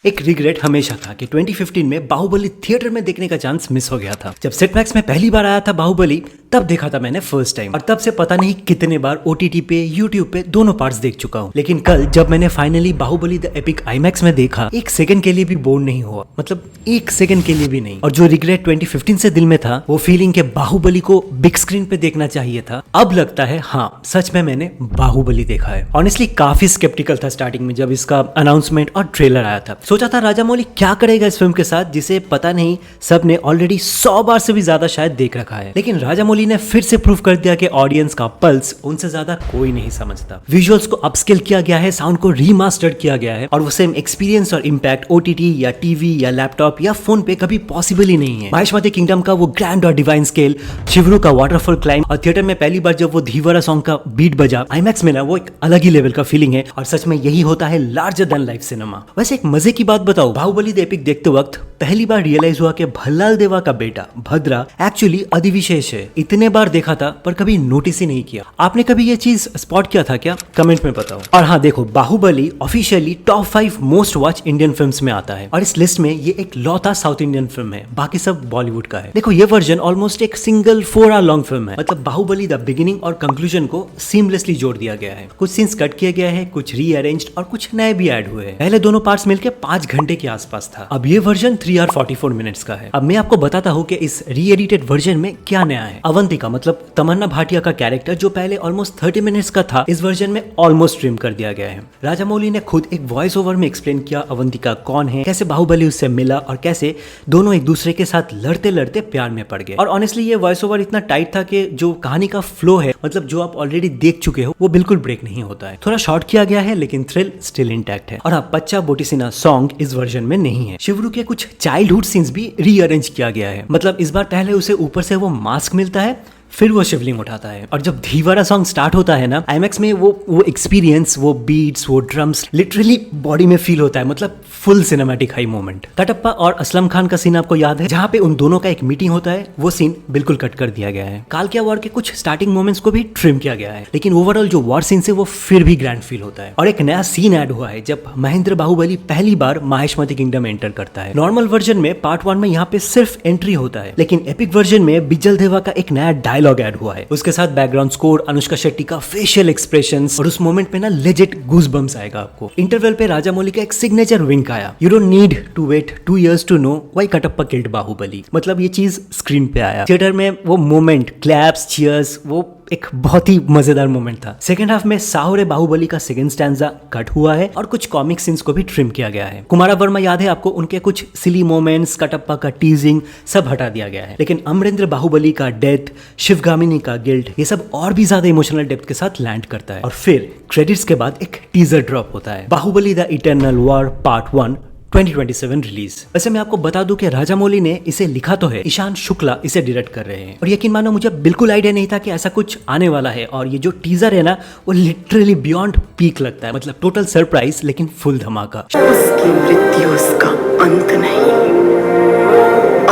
एक रिग्रेट हमेशा था कि 2015 में बाहुबली थिएटर में देखने का चांस मिस हो गया था। जब सेटमैक्स में पहली बार आया था बाहुबली, तब देखा था मैंने फर्स्ट टाइम, और तब से पता नहीं कितने बार OTT पे, यूट्यूब पे दोनों पार्ट्स देख चुका हूँ। लेकिन कल जब मैंने finally Baahubali the epic IMAX में देखा, एक सेकंड के लिए भी बोर नहीं हुआ, मतलब एक सेकंड के लिए भी नहीं। और जो रिग्रेट 2015 से दिल में था, वो फीलिंग के बाहुबली को बिग स्क्रीन पे देखना चाहिए था, अब लगता है हाँ सच में मैंने बाहुबली देखा है। ऑनेस्टली काफी स्केप्टिकल था स्टार्टिंग में जब इसका अनाउंसमेंट और ट्रेलर आया था। सोचा था राजामौली क्या करेगा इस फिल्म के साथ, जिसे पता नहीं सबने ऑलरेडी 100 बार से भी ज्यादा शायद देख रखा है। लेकिन राजामौली ने फिर से प्रूव कर दिया कि ऑडियंस का पल्स उनसे ज्यादा कोई नहीं समझता। विजुअल्स को अपस्केल किया गया है, साउंड को रीमास्टर्ड किया गया है, और वो सेम एक्सपीरियंस और इम्पैक्ट OTT या टीवी या लैपटॉप या फोन पे कभी पॉसिबल ही नहीं है। माहेश्मती किंगडम का वो ग्रैंड और डिवाइन स्केल, शिवरू का वाटरफॉल क्लाइम, और थिएटर में पहली बार जब वो धीवरा सॉन्ग का बीट बजा IMAX में ना, वो एक अलग ही लेवल का फीलिंग है। और सच में यही होता है लार्जर देन लाइफ सिनेमा। वैसे एक मजे की बात बताओ, बाहुबली द एपिक देखते वक्त पहली बार रियलाइज हुआ कि भल्लाल देवा का बेटा भद्रा एक्चुअली अधिविशेष है। इतने बार देखा था पर कभी नोटिस ही नहीं किया। आपने कभी ये चीज स्पॉट किया था क्या? कमेंट में बताओ। और हाँ देखो, Baahubali officially top 5 most watch Indian films में आता है, और इस लिस्ट में ये एक लौता साउथ इंडियन फिल्म है, बाकी सब बॉलीवुड का है। देखो ये वर्जन ऑलमोस्ट एक सिंगल 4 आवर लॉन्ग फिल्म है, मतलब बाहुबली द बिगिनिंग और कंक्लूजन को सीमलेसली जोड़ दिया गया है। कुछ सीन्स कट किए गए हैं, कुछ रीअरेंज्ड और कुछ नए भी ऐड हुए हैं। पहले दोनों पार्ट्स मिलकर 5 घंटे के आसपास था, अब ये वर्जन 3 आवर 44 मिनट्स का है। अब मैं आपको बताता हूँ कि इस री एडिटेड वर्जन में क्या नया है। अवंतिका मतलब तमन्ना भाटिया का कैरेक्टर जो पहले ऑलमोस्ट 30 मिनट्स का था, इस वर्जन में ऑलमोस्ट ट्रिम कर दिया गया है। राजामौली ने खुद एक वॉइस ओवर में एक्सप्लेन किया अवंतिका कौन है, कैसे बाहुबली उससे मिला, और कैसे दोनों एक दूसरे के साथ लड़ते लड़ते प्यार में पड़ गए। और ऑनेस्टली ये वॉइस ओवर इतना टाइट था कि जो कहानी का फ्लो है, मतलब जो आप ऑलरेडी देख चुके हो, वो बिल्कुल ब्रेक नहीं होता है। थोड़ा शॉर्ट किया गया है लेकिन थ्रिल स्टिल इंटैक्ट है। और हाँ, पच्चा बोटीसिना सॉन्ग इस वर्जन में नहीं है। शिवरू के कुछ चाइल्डहुड सीन्स भी रीअरेंज किया गया है, मतलब इस बार पहले उसे ऊपर से वो मास्क मिलता है, फिर वो शिवलिंग उठाता है, और जब धीवरा सॉन्ग स्टार्ट होता है ना IMAX में, वो एक्सपीरियंस, वो बीट्स, वो ड्रम्स लिटरली बॉडी में फील होता है, मतलब full cinematic high moment. Kattappa और असलम खान का सीन आपको याद है, जहाँ पे उन दोनों का एक मीटिंग होता है, वो सीन बिल्कुल कट कर दिया गया है। कालकिया वॉर के कुछ स्टार्टिंग मोमेंट्स को भी ट्रिम किया गया है, लेकिन ओवरऑल जो वॉर सीन है वो फिर भी ग्रैंड फील होता है। और एक नया सीन ऐड हुआ है जब महेंद्र बाहुबली पहली बार माहेश्मती किंगडम एंटर करता है। नॉर्मल वर्जन में पार्ट 1 में यहाँ पे सिर्फ एंट्री होता है, लेकिन एपिक वर्जन में बिजल देवा का एक नया डायलॉग ऐड हुआ है। उसके साथ बैकग्राउंड स्कोर, अनुष्का शेट्टी का फेशियल एक्सप्रेशंस, और उस मोमेंट पे ना लेजिट गूज़बम्स आएगा आपको। इंटरवल पे राजामौली का एक सिग्नेचर विंक आया, you don't need to wait 2 years to know why Kattappa killed Baahubali. मतलब ये चीज स्क्रीन पे आया। थिएटर में वो मोमेंट, क्लैप्स, चीयर्स, वो एक बहुत ही मजेदार मोमेंट था। सेकंड हाफ में साहुरे बाहुबली का सेकंड स्टैंजा कट हुआ है, और कुछ कॉमिक सीन्स को भी ट्रिम किया गया है। कुमारा वर्मा याद है आपको, उनके कुछ सिली मोमेंट्स, कटप्पा का टीजिंग सब हटा दिया गया है। लेकिन अमरेंद्र बाहुबली का डेथ, शिवगामिनी का गिल्ट, ये सब और भी ज्यादा इमोशनल डेप्थ के साथ लैंड करता है। और फिर क्रेडिट्स के बाद एक टीजर ड्रॉप होता है, Baahubali the eternal war part 1 2027 release. वैसे मैं आपको बता दूं कि राजामौली ने इसे लिखा तो है, ईशान शुक्ला इसे डायरेक्ट कर रहे हैं, और यकीन मानो मुझे बिल्कुल आइडिया नहीं था कि ऐसा कुछ आने वाला है। और ये जो टीजर है ना, वो लिटरली बियॉन्ड पीक लगता है, मतलब टोटल सरप्राइज लेकिन फुल धमाका। उसकी मृत्यु उसका अंत नहीं,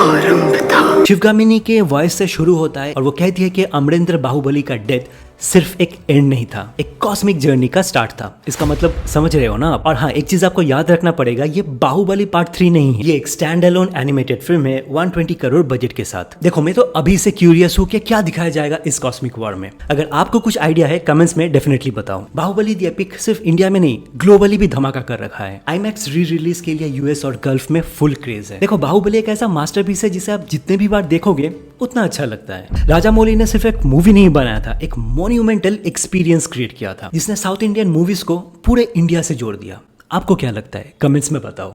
आरंभ था। शिवगामिनी के वॉइस से शुरू होता है, और वो कहती है कि अमरेंद्र बाहुबली का डेथ सिर्फ एक एंड नहीं था, एक कॉस्मिक जर्नी का स्टार्ट था। इसका मतलब समझ रहे हो ना आप? और हाँ, एक चीज आपको याद रखना पड़ेगा, ये बाहुबली पार्ट 3 नहीं है, ये एक स्टैंड अलोन एनिमेटेड फिल्म है 120 करोड़ बजट के साथ। देखो मैं तो अभी से क्यूरियस हूँ कि क्या दिखाया जाएगा इस कॉस्मिक वॉर में। अगर आपको कुछ आइडिया है कमेंट्स में डेफिनेटली बताओ। बाहुबली द एपिक सिर्फ इंडिया में नहीं, ग्लोबली भी धमाका कर रखा है। IMAX री रिलीज के लिए US और गल्फ में फुल क्रेज है। देखो बाहुबली एक ऐसा मास्टरपीस है जिसे आप जितने भी बार देखोगे उतना अच्छा लगता है। राजामौली ने सिर्फ एक मूवी नहीं बनाया था, एक मोन्यूमेंटल एक्सपीरियंस क्रिएट किया था, जिसने साउथ इंडियन मूवीज को पूरे इंडिया से जोड़ दिया। आपको क्या लगता है? कमेंट्स में बताओ।